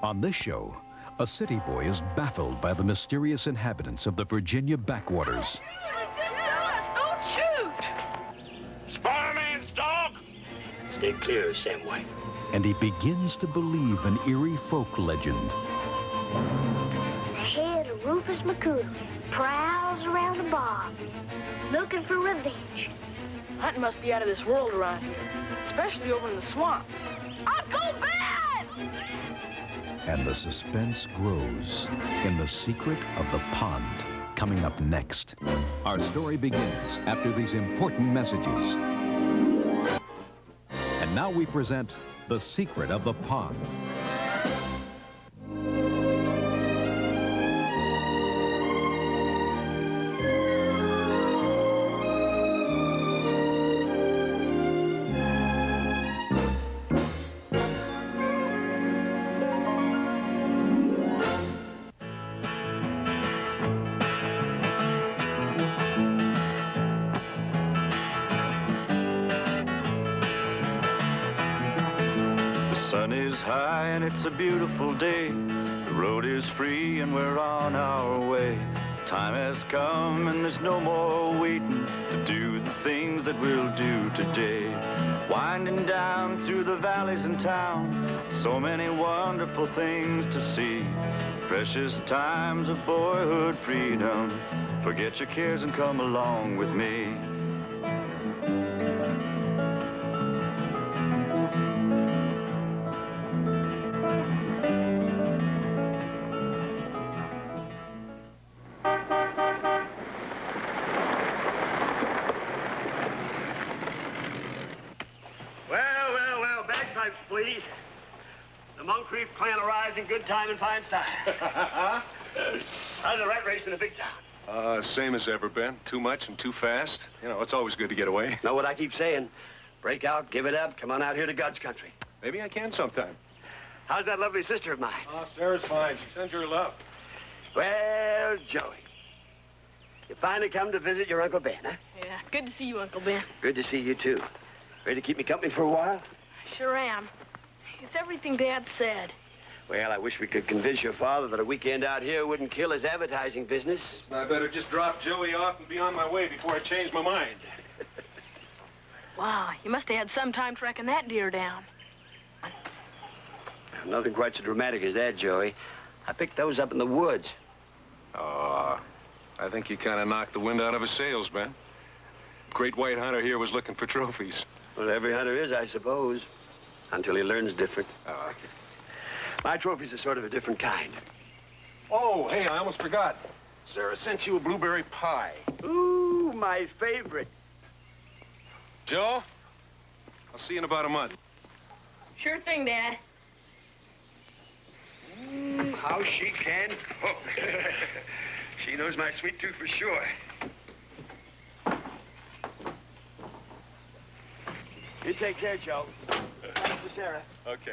On this show, a city boy is baffled by the mysterious inhabitants of the Virginia backwaters. Don't shoot! Spider-Man's dog! Stay clear, Sam White. And he begins to believe an eerie folk legend. The head of Rufus McCool prowls around the bog, looking for revenge. Hunting must be out of this world around here, especially over in the swamp. Uncle Ben! And the suspense grows in The Secret of the Pond. Coming up next. Our story begins after these important messages. And now we present The Secret of the Pond. High and it's a beautiful day. The road is free and we're on our way. Time has come and there's no more waiting to do the things that we'll do today. Winding down through the valleys and town, so many wonderful things to see. Precious times of boyhood freedom. Forget your cares and come along with me. Please. The Moncrief clan arrives in good time and fine style. How's the rat race in the big town? Same as ever, Ben. Too much and too fast. You know, it's always good to get away. Know what I keep saying? Break out, give it up, come on out here to God's country. Maybe I can sometime. How's that lovely sister of mine? Oh, Sarah's fine. She sends her love. Well, Joey, you finally come to visit your Uncle Ben, huh? Yeah, good to see you, Uncle Ben. Good to see you, too. Ready to keep me company for a while? Sure am. It's everything Dad said. Well, I wish we could convince your father that a weekend out here wouldn't kill his advertising business. I better just drop Joey off and be on my way before I change my mind. Wow, you must have had some time tracking that deer down. Nothing quite so dramatic as that, Joey. I picked those up in the woods. I think you kind of knocked the wind out of his sails, Ben. Great white hunter here was looking for trophies. Well, every hunter is, I suppose, until he learns different. My trophies are sort of a different kind. Oh, hey, I almost forgot. Sarah sent you a blueberry pie. Ooh, my favorite. Joe, I'll see you in about a month. Sure thing, Dad. How she can cook. She knows my sweet tooth for sure. You take care, Joe. Thanks for Sarah. Okay.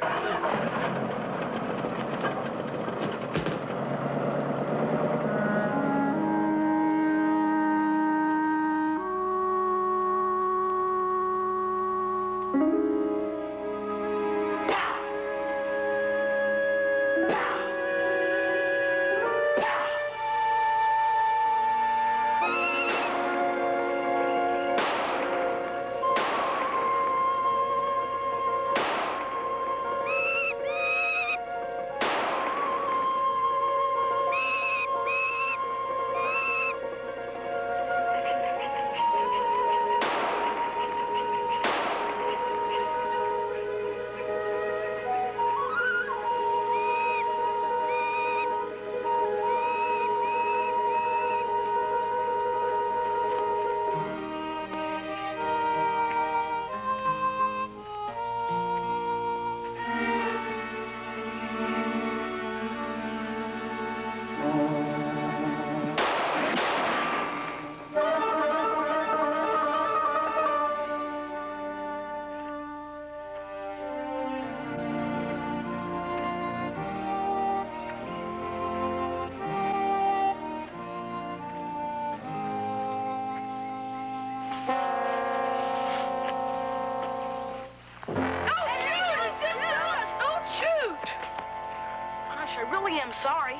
really am sorry.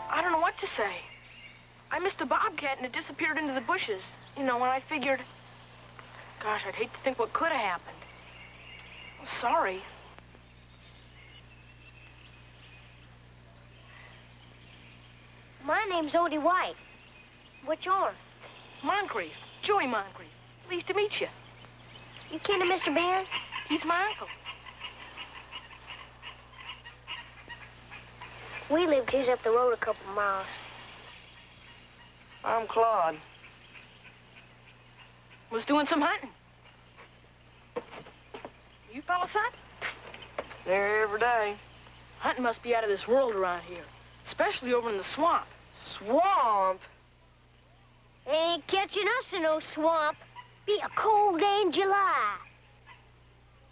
I don't know what to say. I missed a bobcat and it disappeared into the bushes. You know, when I figured... Gosh, I'd hate to think what could have happened. I'm sorry. My name's Odie White. What's yours? Moncrief. Joey Moncrief. Pleased to meet you. You kin of Mr. Ben? He's my uncle. We live just up the road a couple miles. I'm Claude. Was doing some hunting. You fellas hunt? There every day. Hunting must be out of this world around here, especially over in the swamp. Swamp? Ain't catching us in no swamp. Be a cold day in July.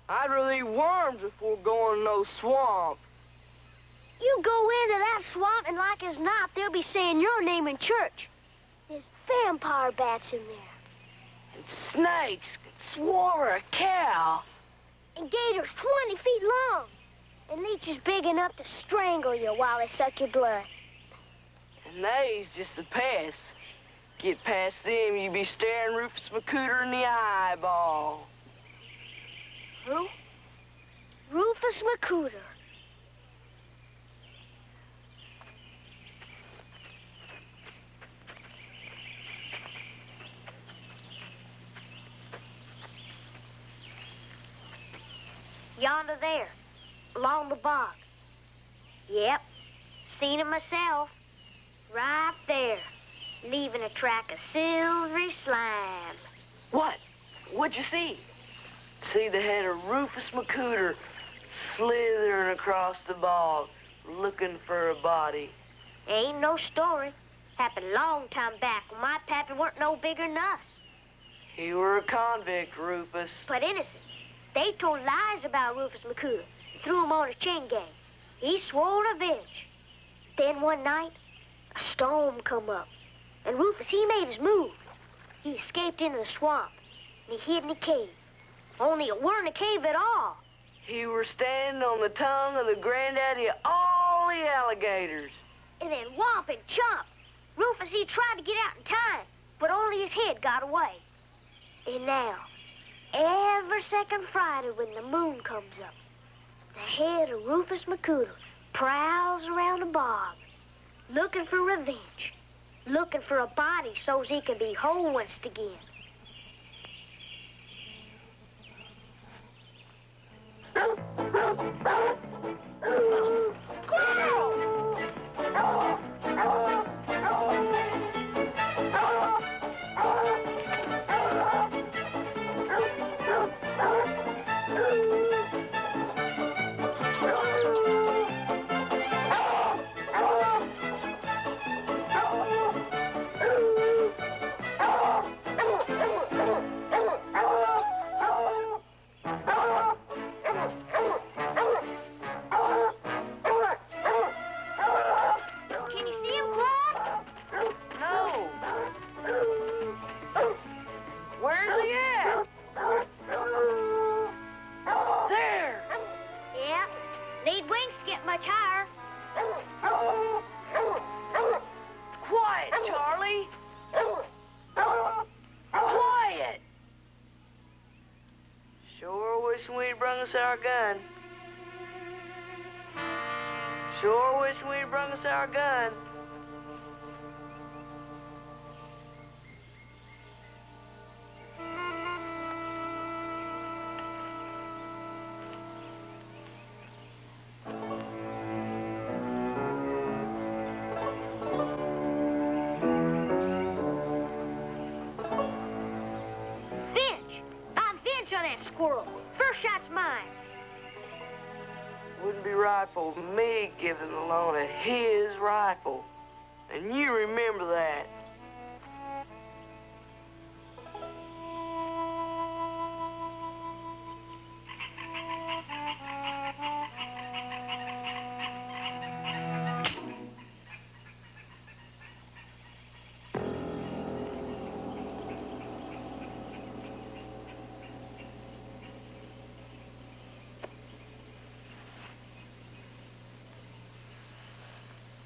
I'd rather eat worms before going to no swamp. You go into that swamp, and like as not, they'll be saying your name in church. There's vampire bats in there. And snakes could swallow a cow. And gators 20 feet long. And leeches big enough to strangle you while they suck your blood. And they's just the pests. Get past them, you be staring Rufus McCooter in the eyeball. Who? Rufus McCooter. Yonder there, along the bog. Yep, seen it myself. Right there, leaving a track of silvery slime. What? What'd you see? See the head of Rufus McCooter slithering across the bog, looking for a body. Ain't no story. Happened a long time back when my pappy weren't no bigger than us. He were a convict, Rufus. But innocent. They told lies about Rufus McCooter and threw him on a chain gang. He swore revenge. Then one night, a storm come up, and Rufus, he made his move. He escaped into the swamp, and he hid in a cave. Only it weren't a cave at all. He were standing on the tongue of the granddaddy of all the alligators. And then whomp and chomp. Rufus, he tried to get out in time, but only his head got away. And now, every second Friday when the moon comes up, the head of Rufus McCooter prowls around the bog, looking for revenge, looking for a body so's he can be whole once again. Can you see him, Claude? No. Where's he at? There. Yeah. Need wings to get much higher. Quiet, Charlie. Quiet. Sure wish we'd brung us our gun. Sure wish we'd brung us our gun. Finch! I'm Finch on that squirrel. First shot's mine. Wouldn't be right for me giving the loan of his rifle. And you remember that.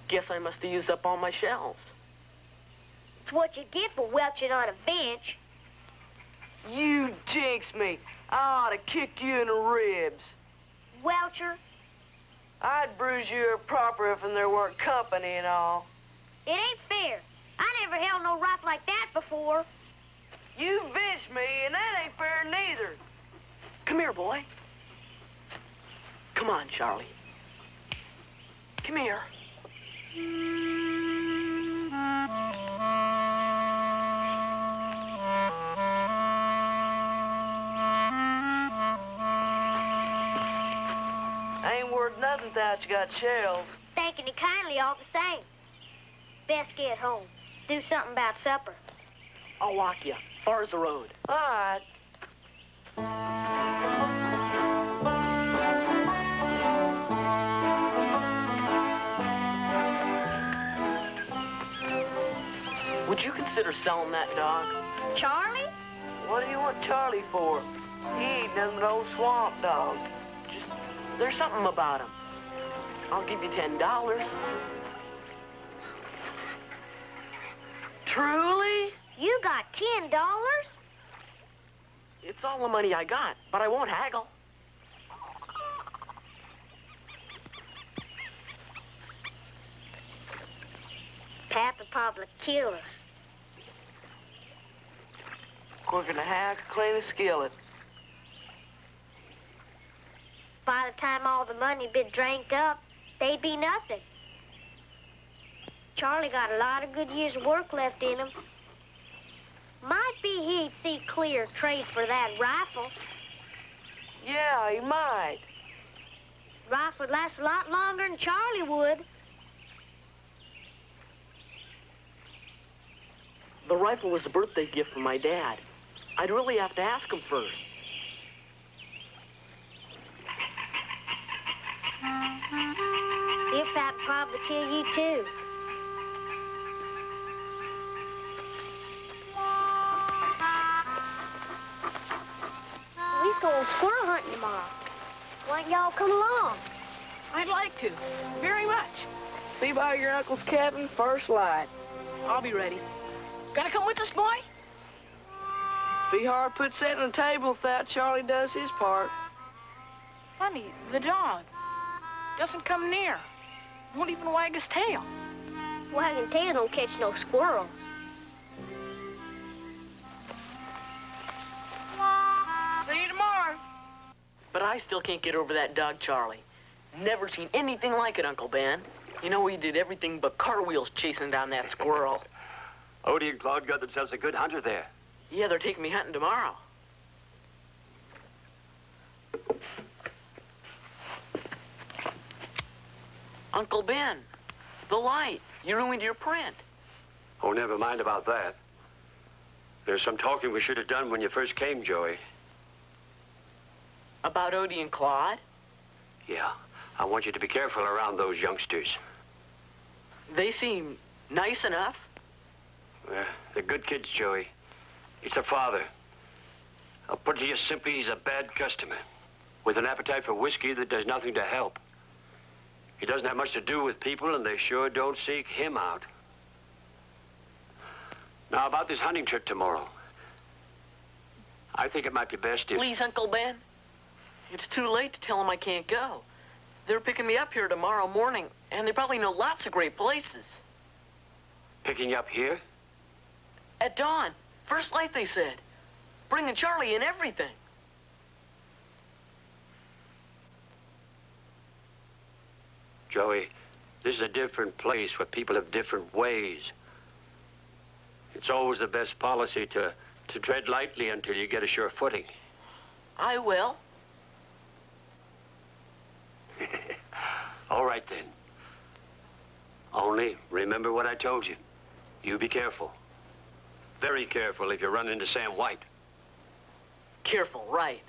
Guess I must have used up all my shells. It's what you get for welching on a bench. You jinx me. I ought to kick you in the ribs. Welcher, I'd bruise you proper if there weren't company and all. it ain't fair. I never held no rifle like that before. You bitched me, and that ain't fair neither. Come here, boy. Come on, Charlie. Come here. Ain't worth nothing without you got shells. Thanking you kindly all the same. Best get home. Do something about supper. I'll walk you. Far as the road. All right. Would you consider selling that dog? Charlie? What do you want Charlie for? He ain't nothing but an old swamp dog. Just, there's something about him. I'll give you $10. Truly? You got $10? It's all the money I got, but I won't haggle. Papa probably kill us. Quicker than a hack or clean a skillet. By the time all the money been drank up, they'd be nothing. Charlie got a lot of good years of work left in him. Might be he'd see clear trade for that rifle. Yeah, he might. Rifle would last a lot longer than Charlie would. The rifle was a birthday gift from my dad. I'd really have to ask him first. Your pap probably kill you too. We's going squirrel hunting tomorrow. Why don't y'all come along? I'd like to, very much. Be by your uncle's cabin first light. I'll be ready. Gonna come with us, boy? Be hard put setting a table without Charlie does his part. Funny, the dog doesn't come near. Won't even wag his tail. Wagging tail don't catch no squirrels. See you tomorrow. But I still can't get over that dog, Charlie. Never seen anything like it, Uncle Ben. You know, he did everything but cartwheels chasing down that squirrel. Odie and Claude got themselves a good hunter there. Yeah, they're taking me hunting tomorrow. Uncle Ben, the light. You ruined your print. Oh, never mind about that. There's some talking we should have done when you first came, Joey. About Odie and Claude? Yeah, I want you to be careful around those youngsters. They seem nice enough. They're good kids, Joey. It's their father. I'll put it to you simply, he's a bad customer. With an appetite for whiskey that does nothing to help. He doesn't have much to do with people, and they sure don't seek him out. Now, about this hunting trip tomorrow. I think it might be best if... Please, Uncle Ben. It's too late to tell them I can't go. They're picking me up here tomorrow morning, and they probably know lots of great places. Picking you up here? At dawn. First light, they said. Bringing Charlie and everything. Joey, this is a different place where people have different ways. It's always the best policy to tread lightly until you get a sure footing. I will. All right, then. Only remember what I told you. You be careful. Very careful if you run into Sam White. Careful, right.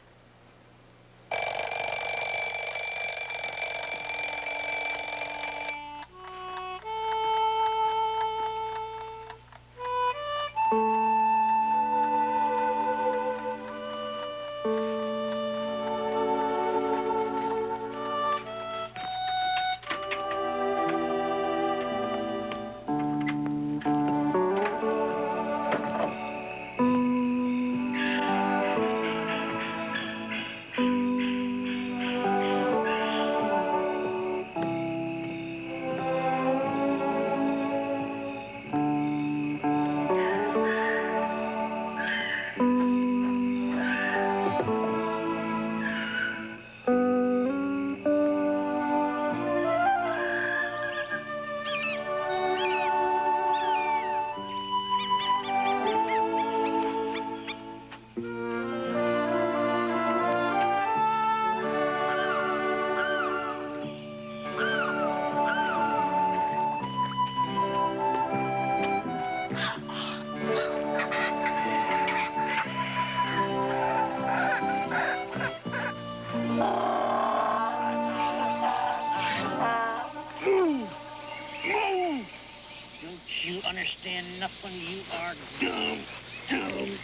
understand nothing. You are dumb, dumb,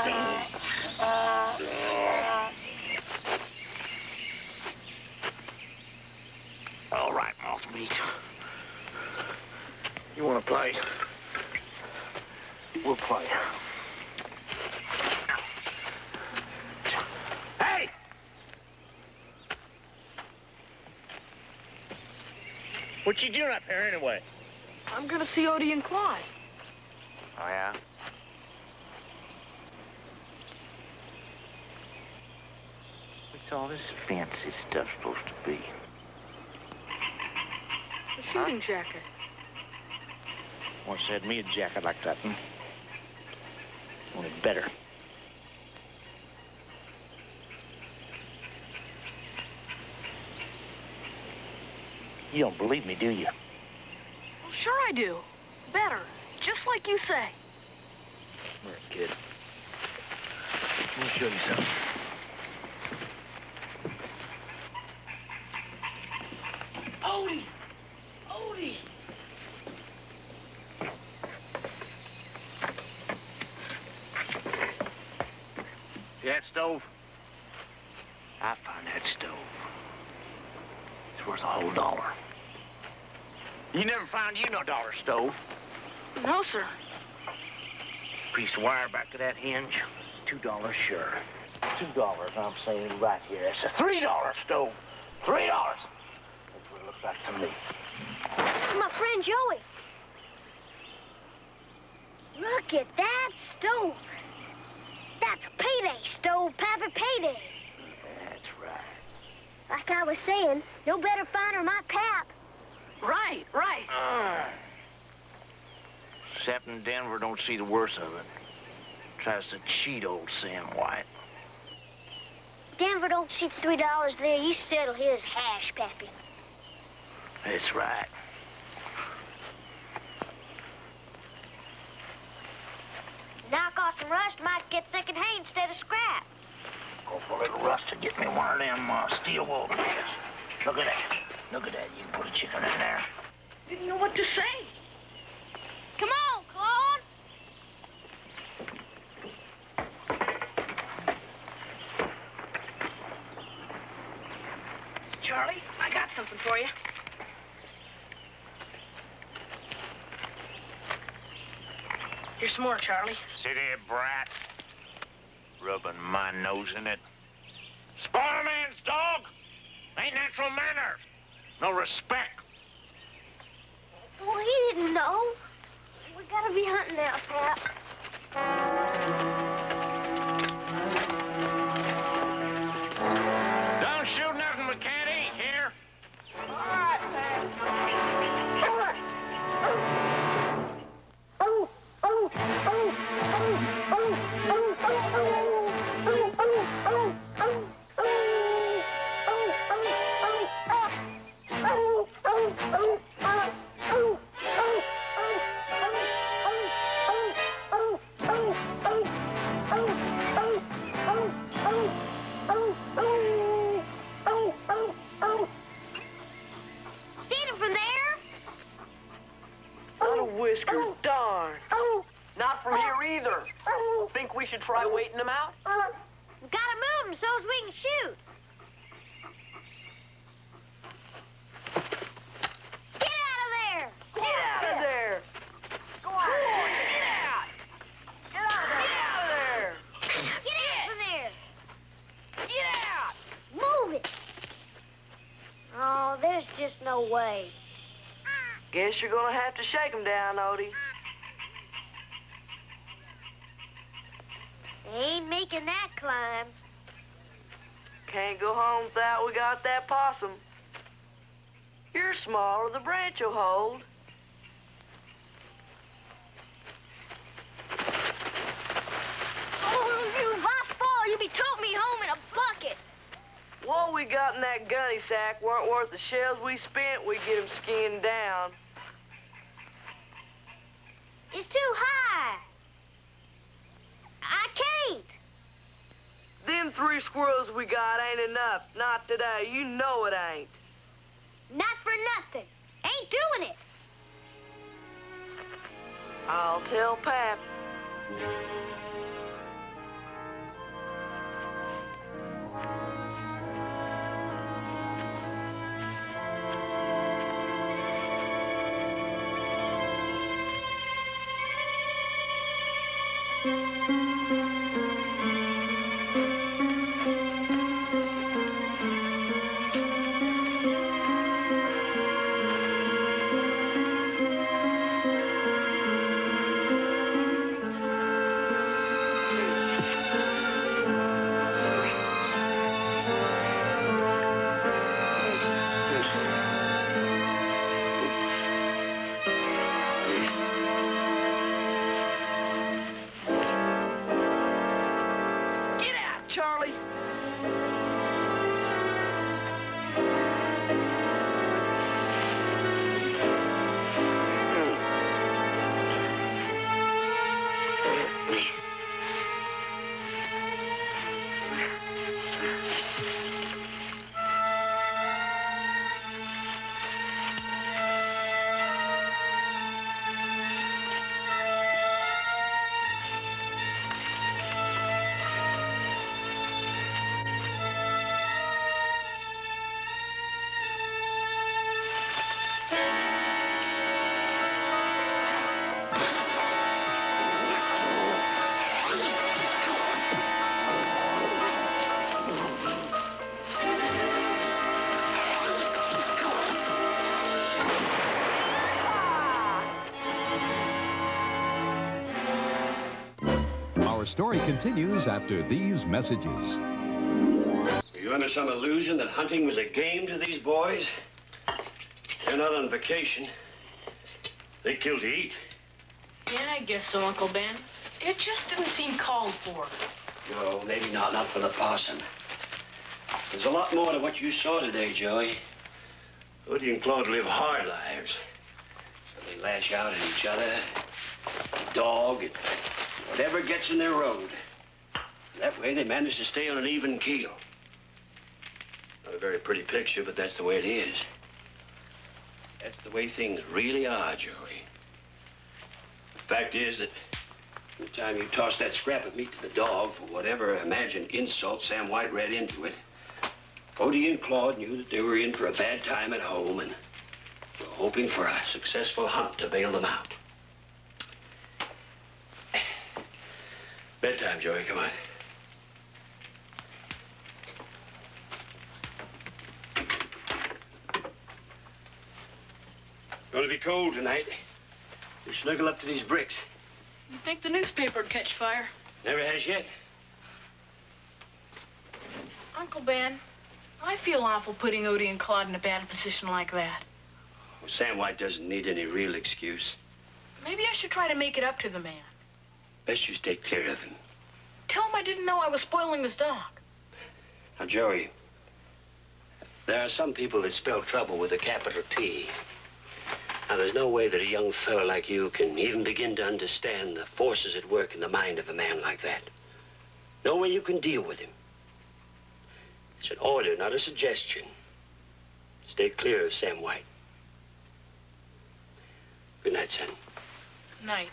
dumb. All right, moth meat. You want to play? We'll play. Hey! What you doing up here anyway? I'm gonna see Odie and Clyde. Oh, yeah? What's all this fancy stuff supposed to be? A shooting jacket. Once had me a jacket like that one. Only better. You don't believe me, do you? Well, sure I do. Better. Just like you say. Very good. Let me show you something. Odie! Odie! See that stove? I found that stove. It's worth a whole $1. You never found you no dollar stove. No, sir. Piece of wire back to that hinge, $2 sure. $2, I'm saying right here. That's a $3 stove. $3. That's what it looks like to me. It's my friend Joey. Look at that stove. That's a payday stove, Pappy, payday. That's right. Like I was saying, no better finder than my Pap. Right, right. Except in Denver don't see the worst of it. Tries to cheat old Sam White. Denver don't see the $3 there. You settle his hash, Pappy. That's right. Knock off some rust, might get second hand instead of scrap. Go for a little rust to get me one of them steel wool dishes. Look at that. Look at that. You can put a chicken in there. Didn't know what to say. Come on, Claude. Charlie, I got something for you. Here's some more, Charlie. Sit here, brat. Rubbing my nose in it. Spider-Man's dog! Ain't natural manners. No respect. Well, he didn't know. We gotta be hunting now, Pap. Don't shoot nothing we can't eat here. All right, Pap. Oh, oh, oh, oh, oh, oh, oh, oh, oh, oh, oh, Whisker, darn. Not from here either. Think we should try waiting them out? We gotta move them so as we can shoot. Get out of there! Get out of there! Go on, boy. Get out! Get out of there! Get out of there! Get out of there! Get out! Move it! Oh, there's just no way. Guess you're gonna have to shake them down, Odie. They ain't making that climb. Can't go home without we got that possum. You're smaller, the branch will hold. Oh, if I fall, you'll be toting me home in a bucket. What we got in that gunny sack weren't worth the shells we spent. We get them skinned down. It's too high. I can't. Them 3 squirrels we got ain't enough. Not today. You know it ain't. Not for nothing. Ain't doing it. I'll tell Pap. Get out, Charlie. Our story continues after these messages. Were you under some illusion that hunting was a game to these boys? They're not on vacation. They kill to eat. Yeah, I guess so, Uncle Ben. It just didn't seem called for. No, maybe not for the possum. There's a lot more to what you saw today, Joey. Woody and Claude live hard lives. So they lash out at each other, dog, and whatever gets in their road. That way they manage to stay on an even keel. Not a very pretty picture, but that's the way it is. That's the way things really are, Joey. The fact is that the time you tossed that scrap of meat to the dog for whatever imagined insult Sam White read into it, Odie and Claude knew that they were in for a bad time at home and were hoping for a successful hunt to bail them out. Bedtime, Joey, come on. Gonna be cold tonight. You snuggle up to these bricks. You'd think the newspaper'd catch fire. Never has yet. Uncle Ben, I feel awful putting Odie and Claude in a bad position like that. Well, Sam White doesn't need any real excuse. Maybe I should try to make it up to the man. Best you stay clear of him. Tell him I didn't know I was spoiling this dog. Now, Joey, there are some people that spell trouble with a capital T. Now, there's no way that a young fellow like you can even begin to understand the forces at work in the mind of a man like that. No way you can deal with him. It's an order, not a suggestion. Stay clear of Sam White. Good night, son. Night.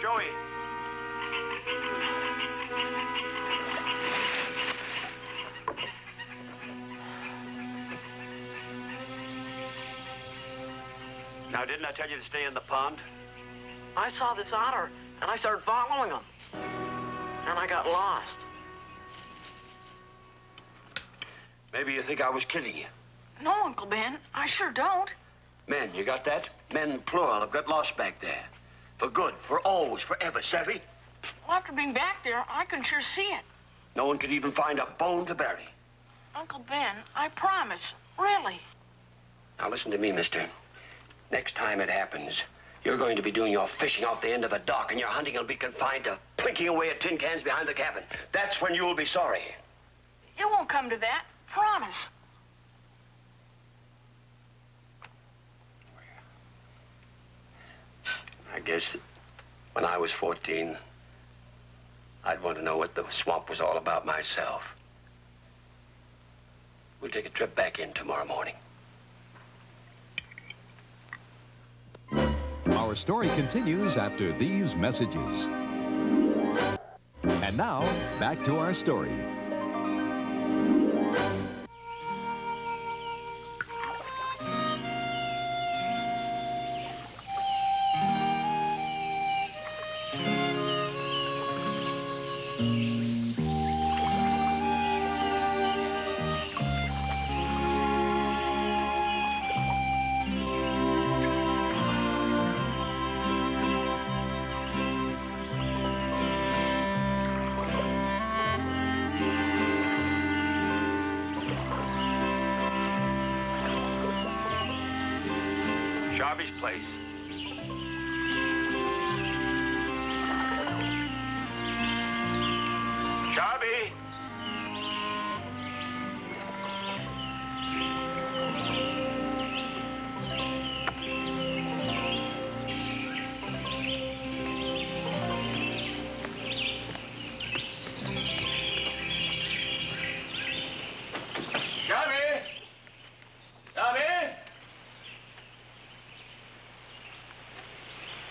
Joey. Now, didn't I tell you to stay in the pond? I saw this otter, and I started following him. And I got lost. Maybe you think I was kidding you. No, Uncle Ben, I sure don't. Men, you got that? Men, plural, have got lost back there. For good, for always, forever, savvy? Well, after being back there, I can sure see it. No one could even find a bone to bury. Uncle Ben, I promise, really. Now, listen to me, mister. Next time it happens, you're going to be doing your fishing off the end of a dock, and your hunting will be confined to plinking away at tin cans behind the cabin. That's when you'll be sorry. It won't come to that. Promise. I guess when I was 14, I'd want to know what the swamp was all about myself. We'll take a trip back in tomorrow morning. Our story continues after these messages. And now, back to our story. Jarvis' place. Jarby!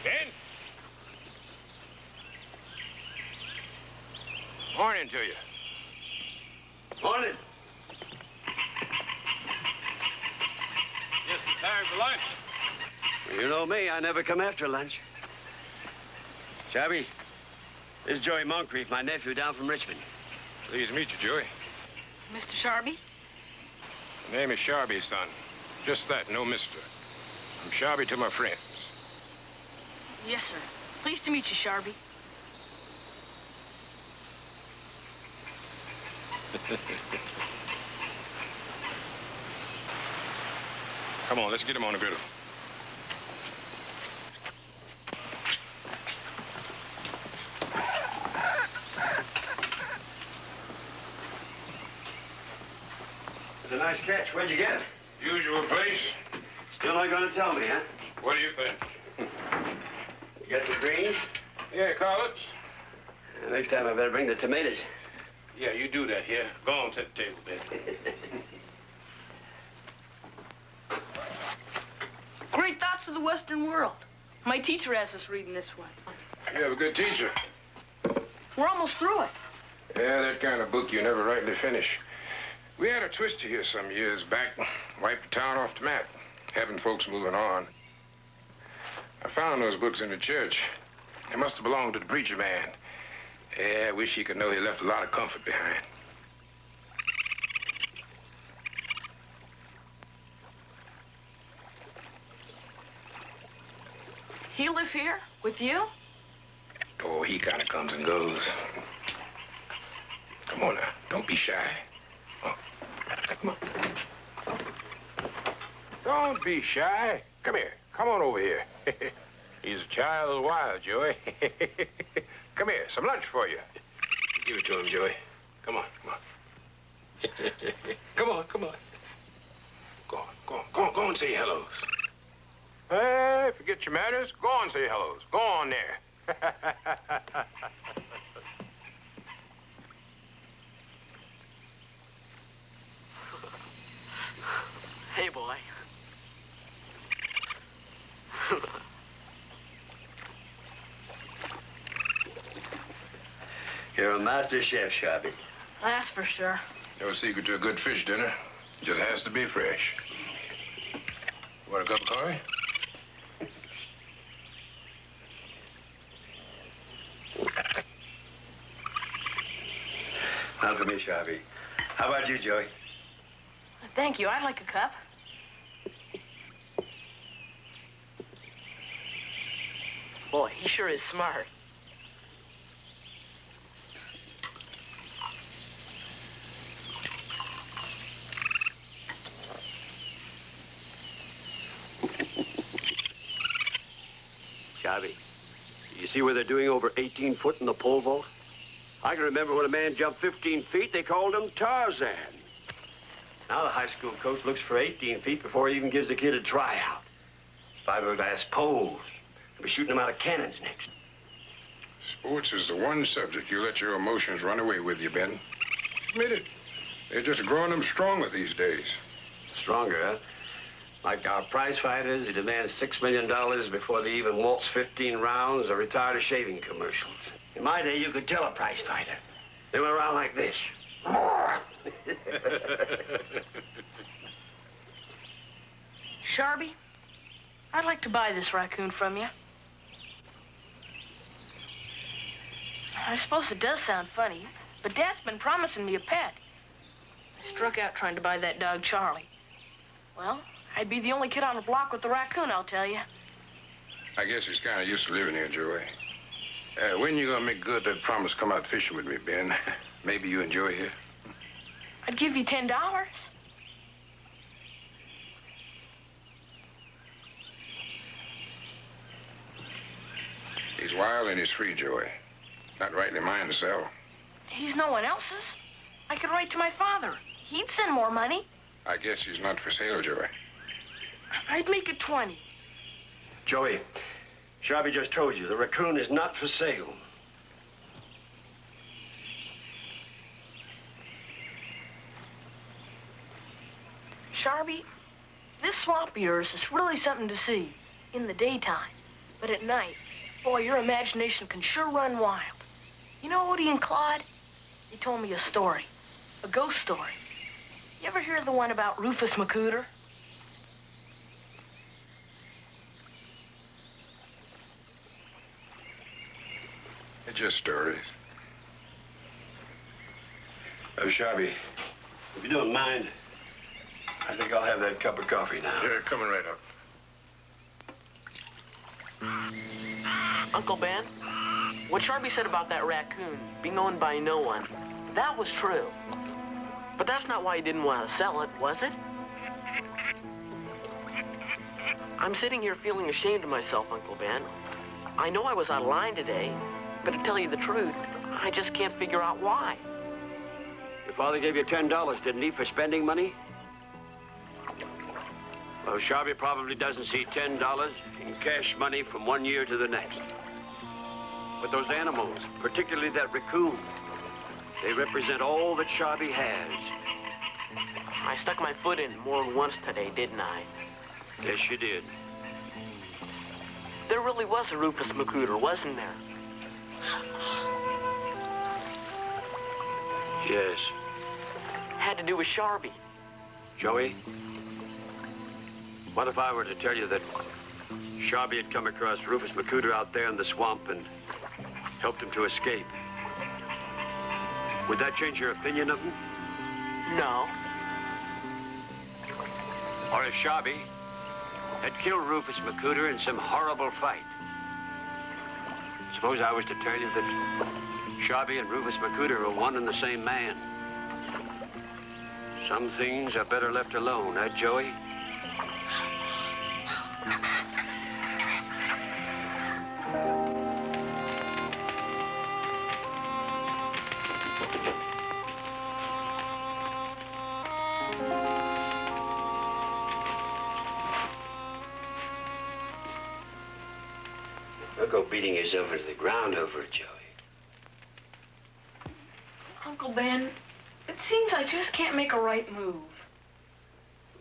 Ben? Morning to you. Morning. Yes, it's time for lunch. You know me, I never come after lunch. Shabby, this is Joey Moncrief, my nephew down from Richmond. Pleased to meet you, Joey. Mr. Sharby? The name is Sharby, son. Just that, no mister. I'm Sharby to my friends. Yes, sir. Pleased to meet you, Sharby. Come on, let's get him on the griddle. It's a nice catch. Where'd you get it? Usual place. Still not gonna tell me, huh? What do you think? You got some greens? Yeah, Carlos. Next time I better bring the tomatoes. Yeah, you do that here. Go on, set the table, Ben. Great Thoughts of the Western World. My teacher has us reading this one. You have a good teacher. We're almost through it. Yeah, that kind of book you never rightly finish. We had a twister here some years back. Wiped the town off the map, having folks moving on. I found those books in the church. They must have belonged to the preacher man. Yeah, I wish he could know he left a lot of comfort behind. He live here with you? Oh, he kind of comes and goes. Come on now, don't be shy. Oh, come on. Don't be shy. Come here. Come on over here. He's a child of the wild, Joey. Come here, some lunch for you. Give it to him, Joey. Come on, come on. Come on, come on. Go on, go on, go on, go on and say hellos. Hey, forget your manners. Go on and say hellos. Go on there. Hey, boy. You're a master chef, Shabby. That's for sure. No secret to a good fish dinner. Just has to be fresh. Want a cup of coffee? Not for me, Shabby. How about you, Joey? Thank you. I'd like a cup. Boy, he sure is smart. Shabby, you see where they're doing over 18 foot in the pole vault? I can remember when a man jumped 15 feet, they called him Tarzan. Now the high school coach looks for 18 feet before he even gives the kid a tryout. Fiberglass poles. They'll be shooting them out of cannons next. Sports is the one subject you let your emotions run away with you, Ben. Admit it. They're just growing them stronger these days. Stronger, huh? Like our prize fighters, they demand $6 million before they even waltz 15 rounds or retire to shaving commercials. In my day, you could tell a prize fighter. They went around like this. Sharby, I'd like to buy this raccoon from you. I suppose it does sound funny, but Dad's been promising me a pet. I struck out trying to buy that dog, Charlie. Well, I'd be the only kid on the block with the raccoon, I'll tell you. I guess he's kind of used to living here, Joey. When you gonna make good that promise come out fishing with me, Ben? Maybe you enjoy here. I'd give you $10. He's wild and he's free, Joey. Not rightly mine to sell. He's no one else's. I could write to my father. He'd send more money. I guess he's not for sale, Joey. I'd make it 20. Joey, Sharby just told you, the raccoon is not for sale. Sharby, this swamp of yours is really something to see in the daytime. But at night, boy, your imagination can sure run wild. You know, Odie and Claude, they told me a story, a ghost story. You ever hear the one about Rufus McCooter? It's just stories. Sharpie, if you don't mind, I think I'll have that cup of coffee now. Yeah, coming right up. Uncle Ben, what Sharpie said about that raccoon being owned by no one, that was true. But that's not why he didn't want to sell it, was it? I'm sitting here feeling ashamed of myself, Uncle Ben. I know I was out of line today, but to tell you the truth, I just can't figure out why. Your father gave you $10, didn't he, for spending money? Well, Sharpie probably doesn't see $10 in cash money from one year to the next. But those animals, particularly that raccoon, they represent all that Sharpie has. I stuck my foot in more than once today, didn't I? Yes, you did. There really was a Rufus McCooter, wasn't there? Yes. Had to do with Sharpie. Joey, what if I were to tell you that Sharpie had come across Rufus McCooter out there in the swamp and helped him to escape? Would that change your opinion of him? No. Or if Sharpie had killed Rufus McCooter in some horrible fight? Suppose I was to tell you that Sharpie and Rufus McCooter are one and the same man. Some things are better left alone, eh, Joey? Don't go beating yourself into the ground over it, Joey. Uncle Ben, it seems I just can't make a right move.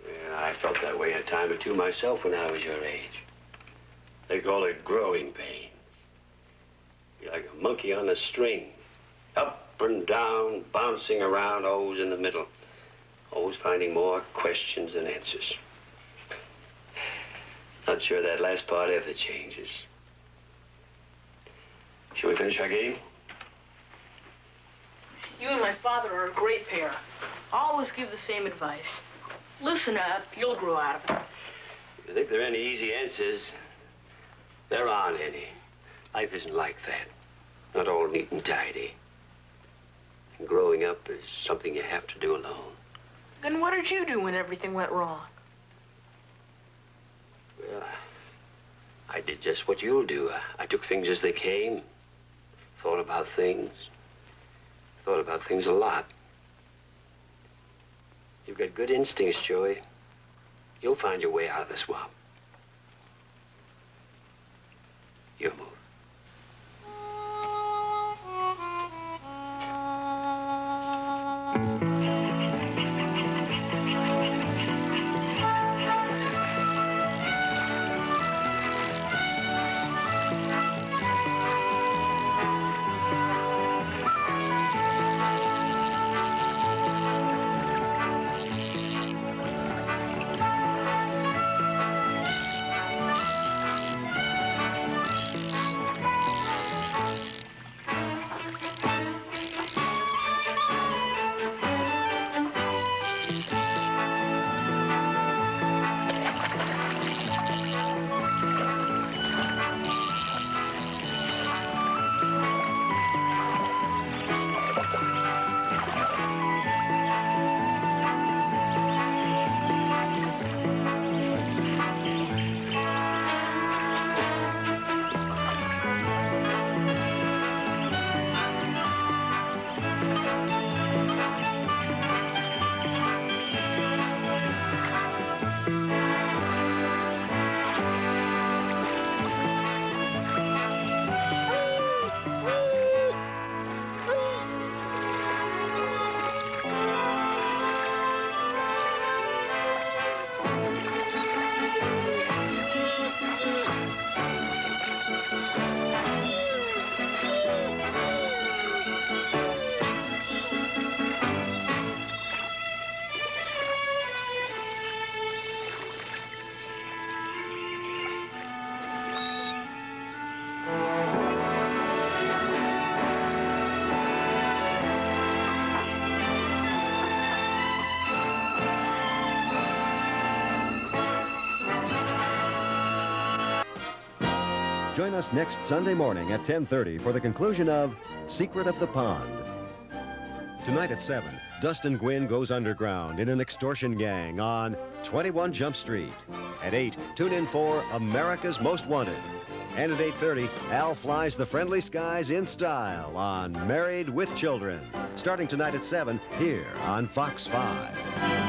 Yeah, I felt that way a time or two myself when I was your age. They call it growing pains. You're like a monkey on a string. Up and down, bouncing around, always in the middle. Always finding more questions than answers. Not sure that last part ever changes. Shall we finish our game? You and my father are a great pair. I always give the same advice. Loosen up, you'll grow out of it. If you think there are any easy answers, there aren't any. Life isn't like that. Not all neat and tidy. And growing up is something you have to do alone. Then what did you do when everything went wrong? Well, I did just what you'll do. I took things as they came. Thought about things. Thought about things a lot. You've got good instincts, Joey. You'll find your way out of the swamp. Your move. join us next Sunday morning at 10:30 for the conclusion of Secret of the Pond. Tonight at 7, Dustin Gwinn goes underground in an extortion gang on 21 Jump Street. At 8, tune in for America's Most Wanted. And at 8:30, Al flies the friendly skies in style on Married with Children. Starting tonight at 7 here on Fox 5.